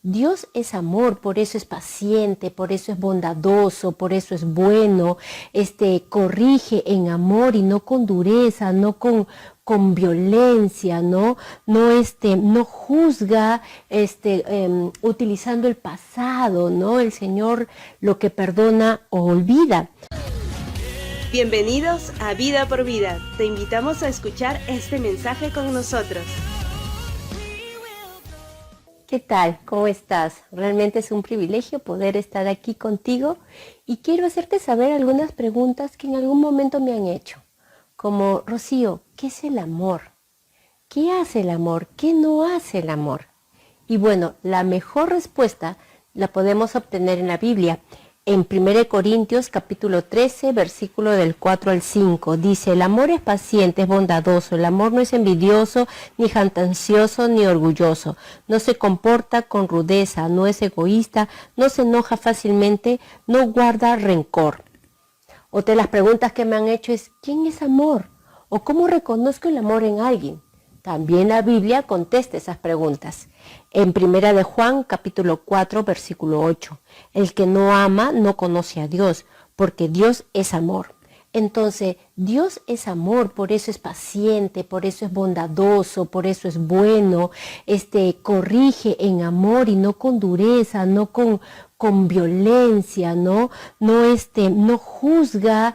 Dios es amor, por eso es paciente, por eso es bondadoso, por eso es bueno, corrige en amor y no con dureza, no con violencia, no juzga utilizando el pasado, ¿no? El Señor lo que perdona o olvida. Bienvenidos a Vida por Vida. Te invitamos a escuchar este mensaje con nosotros. ¿Qué tal? ¿Cómo estás? Realmente es un privilegio poder estar aquí contigo y quiero hacerte saber algunas preguntas que en algún momento me han hecho. Como, Rocío, ¿qué es el amor? ¿Qué hace el amor? ¿Qué no hace el amor? Y bueno, la mejor respuesta la podemos obtener en la Biblia. En 1 Corintios capítulo 13, versículo del 4 al 5, dice, el amor es paciente, es bondadoso, el amor no es envidioso, ni jactancioso, ni orgulloso, no se comporta con rudeza, no es egoísta, no se enoja fácilmente, no guarda rencor. Otra de las preguntas que me han hecho es, ¿quién es amor? ¿O cómo reconozco el amor en alguien? También la Biblia contesta esas preguntas. En 1 de Juan, capítulo 4, versículo 8. El que no ama no conoce a Dios, porque Dios es amor. Entonces, Dios es amor, por eso es paciente, por eso es bondadoso, por eso es bueno, corrige en amor y no con dureza, no con violencia, no juzga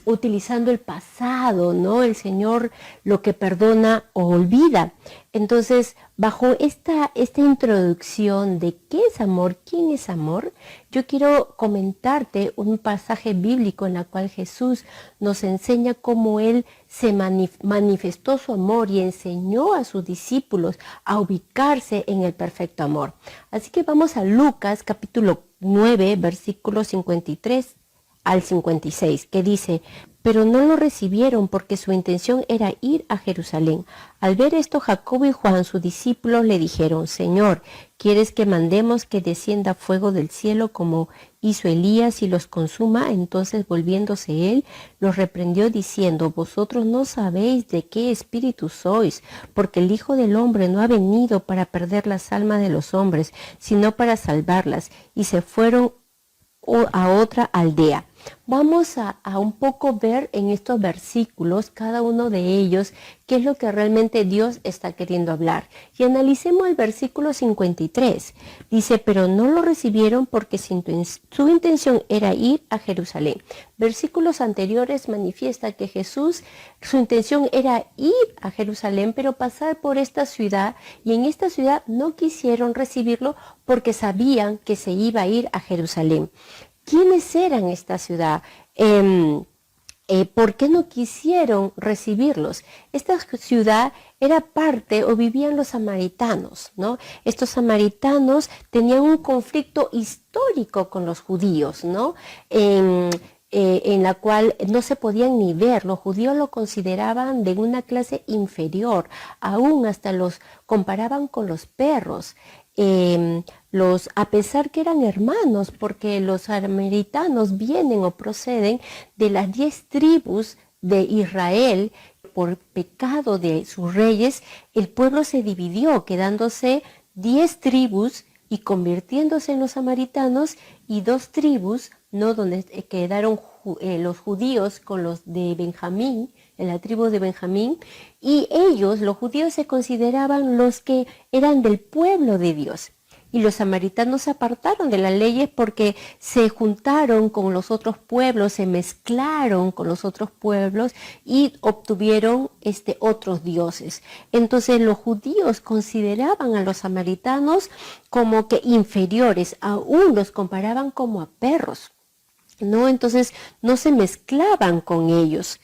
utilizando el pasado, ¿no? El Señor lo que perdona o olvida. Entonces, bajo esta introducción de qué es amor, quién es amor, yo quiero comentarte un pasaje bíblico en el cual Jesús nos enseña cómo Él se manifestó su amor y enseñó a sus discípulos a ubicarse en el perfecto amor. Así que vamos a Lucas capítulo 9, versículos 53 al 56, que dice, pero no lo recibieron porque su intención era ir a Jerusalén. Al ver esto, Jacobo y Juan, sus discípulos, le dijeron, Señor, ¿quieres que mandemos que descienda fuego del cielo como hizo Elías y los consuma? Entonces, volviéndose él, los reprendió diciendo, vosotros no sabéis de qué espíritu sois, porque el Hijo del Hombre no ha venido para perder las almas de los hombres, sino para salvarlas. Y se fueron a otra aldea. Vamos a un poco ver en estos versículos, cada uno de ellos, qué es lo que realmente Dios está queriendo hablar. Y analicemos el versículo 53. Dice, pero no lo recibieron porque su intención era ir a Jerusalén. Versículos anteriores manifiesta que Jesús, su intención era ir a Jerusalén, pero pasar por esta ciudad, y en esta ciudad no quisieron recibirlo porque sabían que se iba a ir a Jerusalén. ¿Quiénes eran esta ciudad? ¿Por qué no quisieron recibirlos? Esta ciudad era parte o vivían los samaritanos, ¿no? Estos samaritanos tenían un conflicto histórico con los judíos, ¿no? En la cual no se podían ni ver. Los judíos lo consideraban de una clase inferior, aún hasta los comparaban con los perros. A pesar que eran hermanos, porque los samaritanos vienen o proceden de las 10 tribus de Israel. Por pecado de sus reyes, el pueblo se dividió, quedándose 10 tribus y convirtiéndose en los samaritanos, y 2 tribus, ¿no? Donde quedaron los judíos con los de Benjamín, en la tribu de Benjamín, y ellos, los judíos, se consideraban los que eran del pueblo de Dios. Y los samaritanos se apartaron de las leyes porque se juntaron con los otros pueblos, se mezclaron con los otros pueblos y obtuvieron otros dioses. Entonces los judíos consideraban a los samaritanos como que inferiores, aún los comparaban como a perros, ¿no? Entonces no se mezclaban con ellos.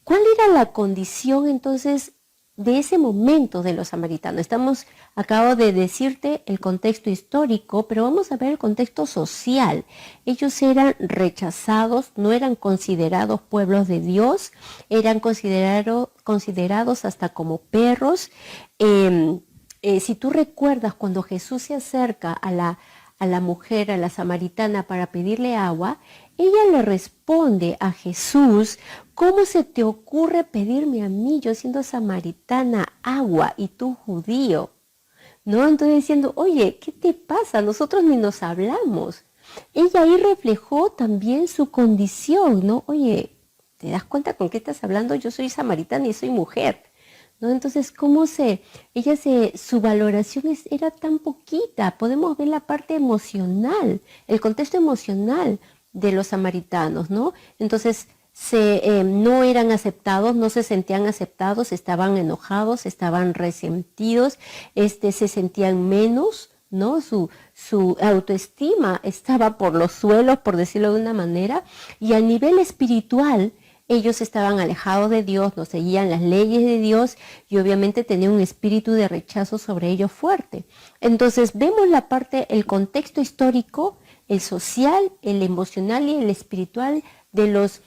¿Cuál era la condición entonces de ese momento de los samaritanos? Acabo de decirte el contexto histórico, pero vamos a ver el contexto social. Ellos eran rechazados, no eran considerados pueblos de Dios, eran considerados hasta como perros. Si tú recuerdas, cuando Jesús se acerca a la mujer, a la samaritana, para pedirle agua, ella le responde a Jesús, ¿cómo se te ocurre pedirme a mí, yo siendo samaritana, agua y tú judío? ¿no? Entonces diciendo, oye, ¿qué te pasa? Nosotros ni nos hablamos. Ella ahí reflejó también su condición, ¿no? Oye, ¿te das cuenta con qué estás hablando? Yo soy samaritana y soy mujer, ¿no? Entonces, su valoración era tan poquita. Podemos ver la parte emocional, el contexto emocional de los samaritanos, ¿no? Entonces, no eran aceptados, no se sentían aceptados, estaban enojados, estaban resentidos, se sentían menos, ¿no? Su autoestima estaba por los suelos, por decirlo de una manera, y a nivel espiritual, ellos estaban alejados de Dios, no seguían las leyes de Dios y obviamente tenían un espíritu de rechazo sobre ellos fuerte. Entonces vemos el contexto histórico, el social, el emocional y el espiritual de los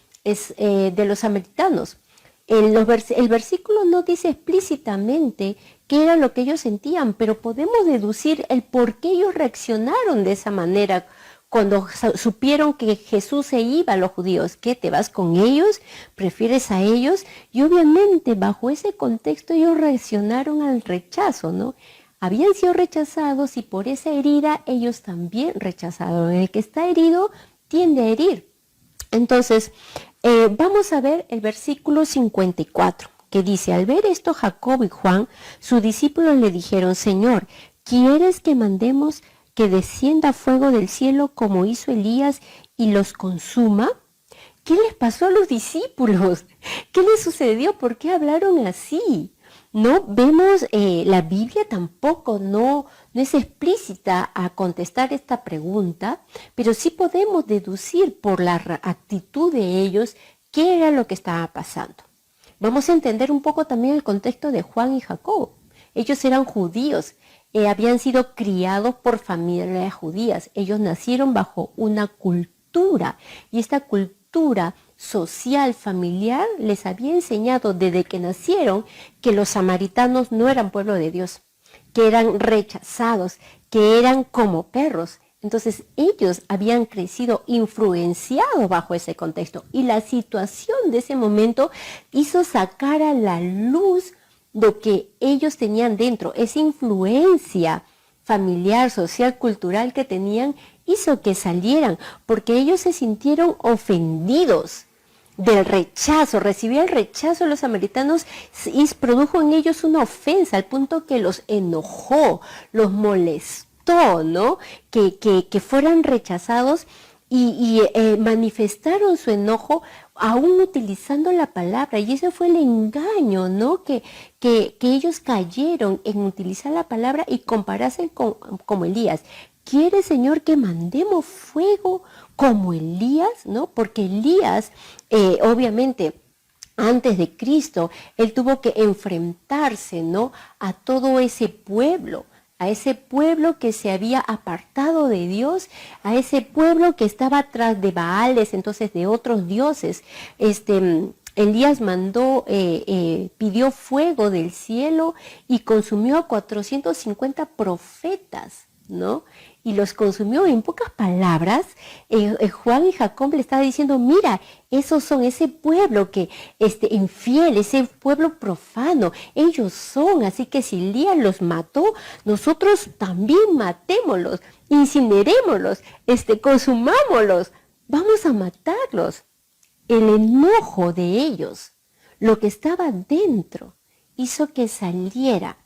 samaritanos. El versículo no dice explícitamente qué era lo que ellos sentían, pero podemos deducir el por qué ellos reaccionaron de esa manera cuando supieron que Jesús se iba a los judíos. ¿Qué? ¿Te vas con ellos? ¿Prefieres a ellos? Y obviamente bajo ese contexto ellos reaccionaron al rechazo, ¿no? Habían sido rechazados y por esa herida ellos también rechazaron. El que está herido tiende a herir. Entonces, vamos a ver el versículo 54, que dice, al ver esto Jacobo y Juan, sus discípulos le dijeron, Señor, ¿quieres que mandemos que descienda fuego del cielo como hizo Elías y los consuma? ¿Qué les pasó a los discípulos? ¿Qué les sucedió? ¿Por qué hablaron así? No vemos, la Biblia tampoco no es explícita a contestar esta pregunta, pero sí podemos deducir por la actitud de ellos qué era lo que estaba pasando. Vamos a entender un poco también el contexto de Juan y Jacobo. Ellos eran judíos, habían sido criados por familias judías. Ellos nacieron bajo una cultura y esta cultura social, familiar, les había enseñado desde que nacieron que los samaritanos no eran pueblo de Dios, que eran rechazados, que eran como perros. Entonces ellos habían crecido influenciados bajo ese contexto y la situación de ese momento hizo sacar a la luz lo que ellos tenían dentro, esa influencia familiar, social, cultural que tenían, hizo que salieran, porque ellos se sintieron ofendidos del rechazo, recibían el rechazo de los samaritanos y produjo en ellos una ofensa al punto que los enojó, los molestó, ¿no? Que fueran rechazados y manifestaron su enojo aún utilizando la palabra, y ese fue el engaño, ¿no? Que ellos cayeron en utilizar la palabra y compararse como Elías. ¿Quiere, Señor, que mandemos fuego como Elías? ¿No? Porque Elías, obviamente, antes de Cristo, él tuvo que enfrentarse, ¿no? A todo ese pueblo, a ese pueblo que se había apartado de Dios, a ese pueblo que estaba atrás de Baales, entonces de otros dioses. Elías pidió fuego del cielo y consumió a 450 profetas, ¿no? Y los consumió. En pocas palabras, Juan y Jacob le estaba diciendo, mira, esos son ese pueblo que infiel, ese pueblo profano, ellos son, así que si Elías los mató, nosotros también matémoslos, incinerémoslos, consumámoslos, vamos a matarlos. El enojo de ellos, lo que estaba dentro, hizo que saliera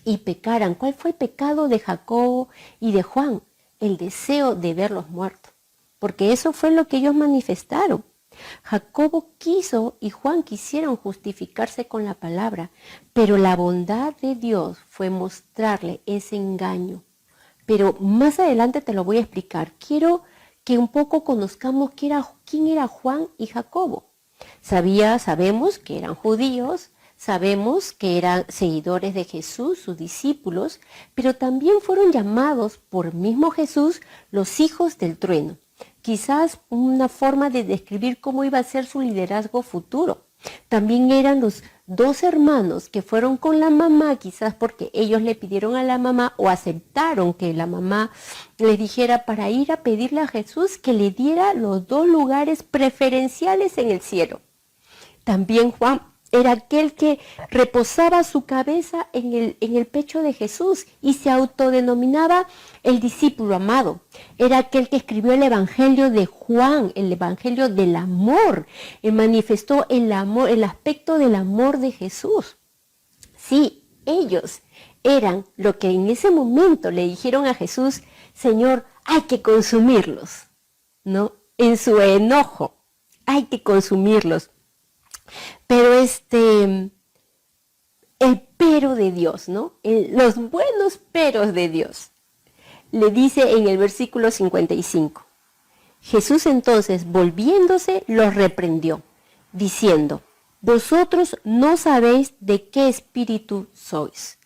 y pecaran. ¿Cuál fue el pecado de Jacobo y de Juan? El deseo de verlos muertos, porque eso fue lo que ellos manifestaron. Jacobo quiso y Juan quisieron justificarse con la palabra, pero la bondad de Dios fue mostrarle ese engaño. Pero más adelante te lo voy a explicar. Quiero que un poco conozcamos quién era Juan y Jacobo. Sabemos que eran judíos, sabemos que eran seguidores de Jesús, sus discípulos, pero también fueron llamados por mismo Jesús los hijos del trueno. Quizás una forma de describir cómo iba a ser su liderazgo futuro. También eran los dos hermanos que fueron con la mamá, quizás porque ellos le pidieron a la mamá o aceptaron que la mamá les dijera para ir a pedirle a Jesús que le diera los dos lugares preferenciales en el cielo. También Juan era aquel que reposaba su cabeza en el pecho de Jesús y se autodenominaba el discípulo amado. Era aquel que escribió el Evangelio de Juan, el Evangelio del amor. Él manifestó el amor, el aspecto del amor de Jesús. Sí, ellos eran lo que en ese momento le dijeron a Jesús: Señor, hay que consumirlos, ¿no? En su enojo, hay que consumirlos. Pero el pero de Dios, ¿no? Los buenos peros de Dios. Le dice en el versículo 55. Jesús entonces, volviéndose, los reprendió, diciendo: vosotros no sabéis de qué espíritu sois.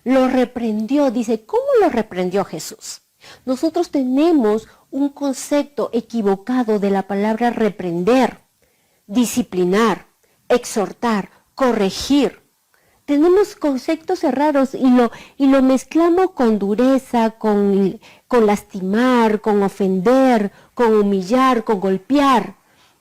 Los reprendió, dice, ¿cómo los reprendió Jesús? Nosotros tenemos un concepto equivocado de la palabra reprender, disciplinar, exhortar, corregir. Tenemos conceptos errados y lo mezclamos con dureza, con lastimar, con ofender, con humillar, con golpear,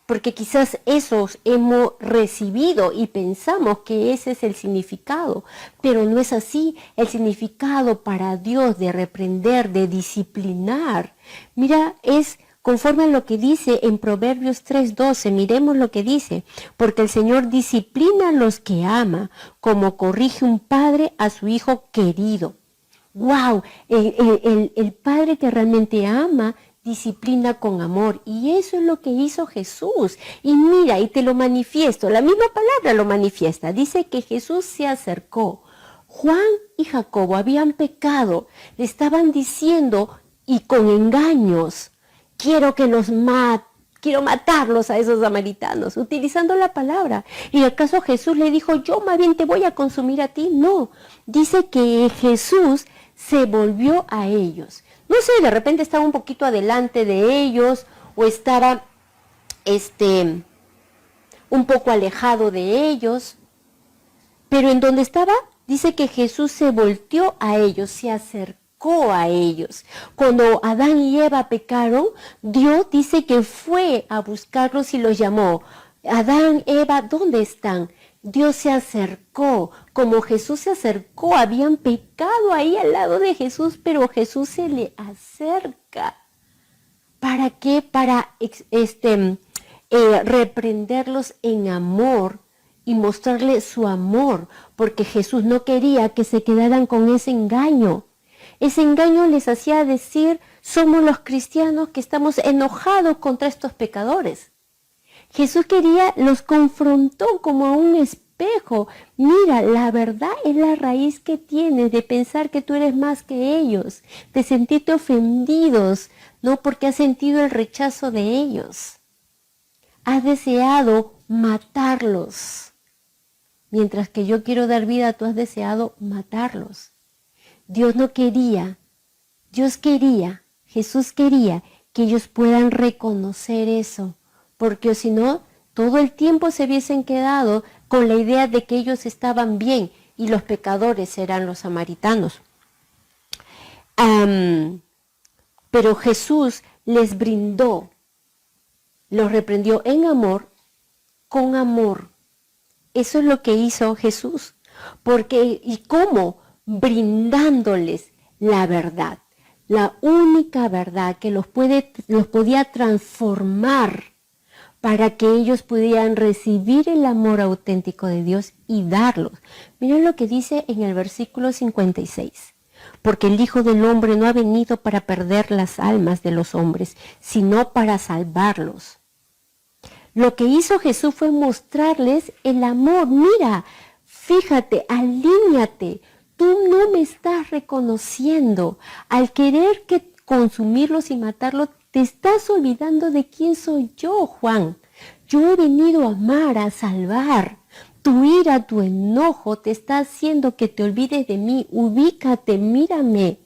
porque quizás esos hemos recibido y pensamos que ese es el significado, pero no es así. El significado para Dios de reprender, de disciplinar, mira, es conforme a lo que dice en Proverbios 3:12, miremos lo que dice: porque el Señor disciplina a los que ama, como corrige un padre a su hijo querido. ¡Wow! El padre que realmente ama, disciplina con amor. Y eso es lo que hizo Jesús. Y mira, y te lo manifiesto, la misma palabra lo manifiesta. Dice que Jesús se acercó. Juan y Jacobo habían pecado, le estaban diciendo, y con engaños: quiero matarlos a esos samaritanos, utilizando la palabra. ¿Y acaso Jesús le dijo: yo más bien te voy a consumir a ti? No, dice que Jesús se volvió a ellos. No sé, de repente estaba un poquito adelante de ellos o estaba un poco alejado de ellos, pero en donde estaba, dice que Jesús se volteó a ellos, se acercó a ellos. Cuando Adán y Eva pecaron, Dios dice que fue a buscarlos y los llamó: Adán, Eva, ¿dónde están? Dios se acercó, como Jesús se acercó, habían pecado ahí al lado de Jesús, pero Jesús se le acerca. ¿Para qué? Para reprenderlos en amor y mostrarles su amor, porque Jesús no quería que se quedaran con ese engaño. Ese engaño les hacía decir: somos los cristianos que estamos enojados contra estos pecadores. Jesús los confrontó como a un espejo. Mira, la verdad es la raíz que tienes de pensar que tú eres más que ellos, de sentirte ofendidos, ¿no? Porque has sentido el rechazo de ellos. Has deseado matarlos. Mientras que yo quiero dar vida, tú has deseado matarlos. Dios no quería, Jesús quería que ellos puedan reconocer eso, porque si no, todo el tiempo se hubiesen quedado con la idea de que ellos estaban bien y los pecadores eran los samaritanos. Pero Jesús les brindó, los reprendió en amor, con amor. Eso es lo que hizo Jesús. Porque, ¿y cómo? Brindándoles la verdad, la única verdad que los podía transformar para que ellos pudieran recibir el amor auténtico de Dios y darlos. Miren lo que dice en el versículo 56. Porque el Hijo del Hombre no ha venido para perder las almas de los hombres, sino para salvarlos. Lo que hizo Jesús fue mostrarles el amor. Mira, fíjate, alíñate. Tú no me estás reconociendo. Al querer consumirlos y matarlos, te estás olvidando de quién soy yo, Juan. Yo he venido a amar, a salvar. Tu ira, tu enojo te está haciendo que te olvides de mí. Ubícate, mírame.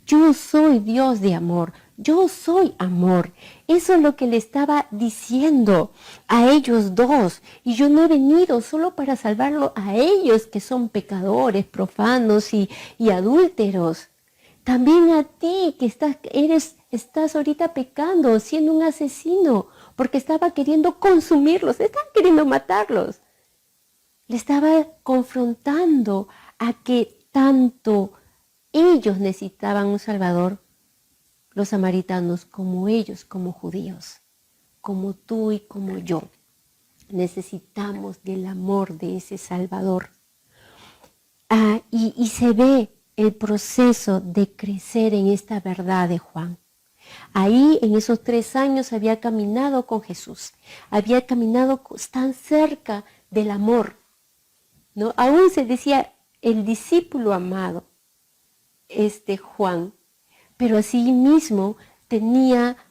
Yo soy Dios de amor. Yo soy amor. Eso es lo que le estaba diciendo a ellos dos. Y yo no he venido solo para salvarlo a ellos que son pecadores, profanos y adúlteros. También a ti que estás ahorita pecando, siendo un asesino, porque estaba queriendo consumirlos, están queriendo matarlos. le estaba confrontando a que tanto ellos necesitaban un Salvador, los samaritanos, como ellos, como judíos, como tú y como yo. Necesitamos del amor de ese Salvador. Y se ve el proceso de crecer en esta verdad de Juan. Ahí, en esos 3 años, había caminado con Jesús, había caminado tan cerca del amor, ¿no? Aún se decía el discípulo amado, Juan, pero así mismo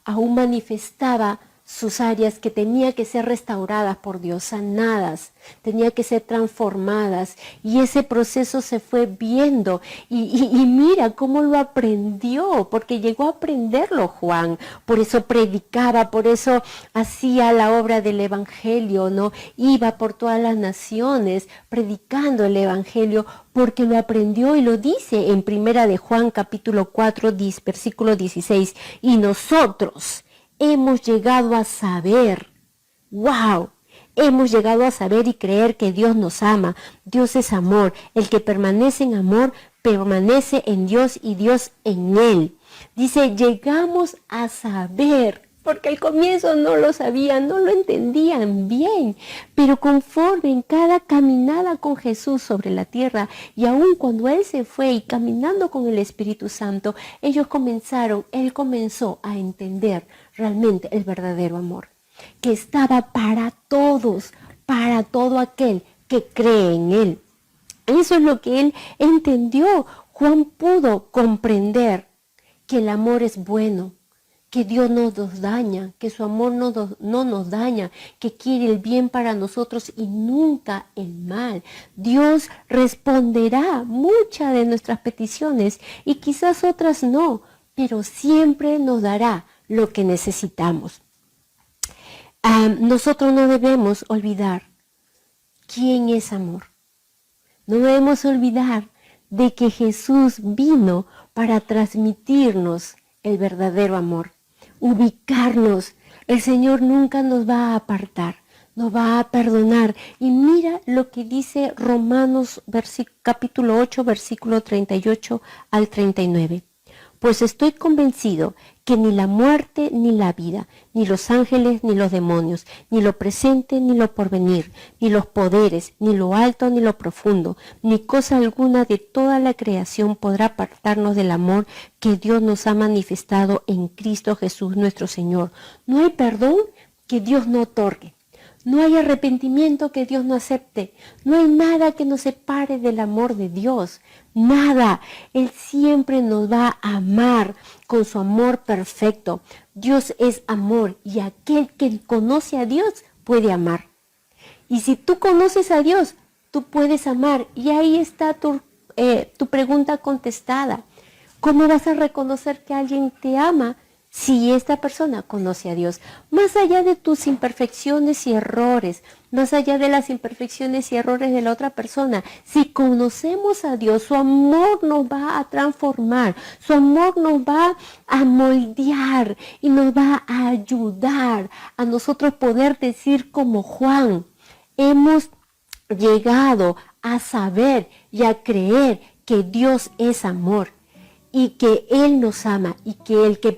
aún manifestaba sus áreas que tenía que ser restauradas por Dios, sanadas, tenía que ser transformadas, y ese proceso se fue viendo, y mira cómo lo aprendió, porque llegó a aprenderlo Juan, por eso predicaba, por eso hacía la obra del evangelio, ¿no? Iba por todas las naciones predicando el evangelio, porque lo aprendió, y lo dice en Primera de Juan capítulo 4, versículo 16, y nosotros hemos llegado a saber, wow, hemos llegado a saber y creer que Dios nos ama. Dios es amor. El que permanece en amor, permanece en Dios y Dios en él. Dice, llegamos a saber, porque al comienzo no lo sabían, no lo entendían bien, pero conforme en cada caminada con Jesús sobre la tierra, y aun cuando Él se fue y caminando con el Espíritu Santo, Él comenzó a entender realmente el verdadero amor, que estaba para todos, para todo aquel que cree en Él. Eso es lo que Él entendió. Juan pudo comprender que el amor es bueno, que Dios no nos daña, que su amor no nos daña, que quiere el bien para nosotros y nunca el mal. Dios responderá muchas de nuestras peticiones y quizás otras no, pero siempre nos dará lo que necesitamos. Nosotros no debemos olvidar quién es amor. No debemos olvidar de que Jesús vino para transmitirnos el verdadero amor, ubicarnos. El Señor nunca nos va a apartar, nos va a perdonar. Y mira lo que dice Romanos capítulo 8, versículo 38 al 39. Pues estoy convencido que ni la muerte ni la vida, ni los ángeles ni los demonios, ni lo presente ni lo porvenir, ni los poderes, ni lo alto ni lo profundo, ni cosa alguna de toda la creación podrá apartarnos del amor que Dios nos ha manifestado en Cristo Jesús nuestro Señor. No hay perdón que Dios no otorgue. No hay arrepentimiento que Dios no acepte. No hay nada que nos separe del amor de Dios. Nada. Él siempre nos va a amar con su amor perfecto. Dios es amor y aquel que conoce a Dios puede amar. Y si tú conoces a Dios, tú puedes amar. Y ahí está tu pregunta contestada. ¿Cómo vas a reconocer que alguien te ama si esta persona conoce a Dios? Más allá de tus imperfecciones y errores, más allá de las imperfecciones y errores de la otra persona, si conocemos a Dios, su amor nos va a transformar, su amor nos va a moldear y nos va a ayudar a nosotros poder decir como Juan, hemos llegado a saber y a creer que Dios es amor, y que Él nos ama, y que el que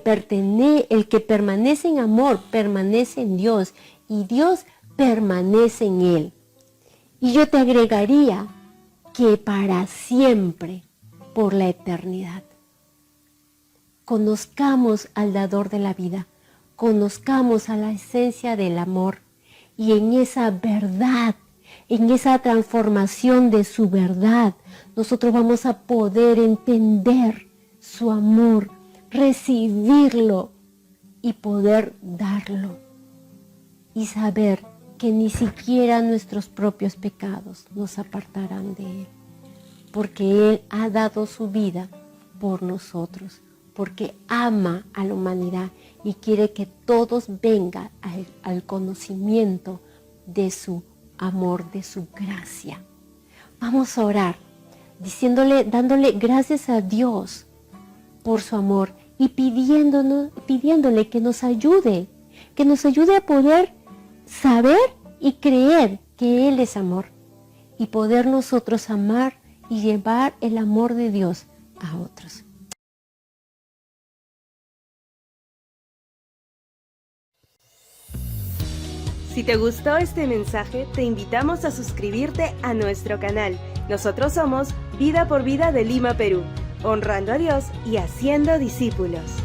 permanece en amor permanece en Dios, y Dios permanece en Él. Y yo te agregaría que para siempre, por la eternidad. Conozcamos al dador de la vida, conozcamos a la esencia del amor, y en esa verdad, en esa transformación de su verdad, nosotros vamos a poder entender su amor, recibirlo y poder darlo. Y saber que ni siquiera nuestros propios pecados nos apartarán de Él. Porque Él ha dado su vida por nosotros. Porque ama a la humanidad y quiere que todos vengan al conocimiento de su amor, de su gracia. Vamos a orar, dándole gracias a Dios por su amor y pidiéndole que nos ayude a poder saber y creer que Él es amor y poder nosotros amar y llevar el amor de Dios a otros. Si te gustó este mensaje, te invitamos a suscribirte a nuestro canal. Nosotros somos Vida por Vida de Lima, Perú, honrando a Dios y haciendo discípulos.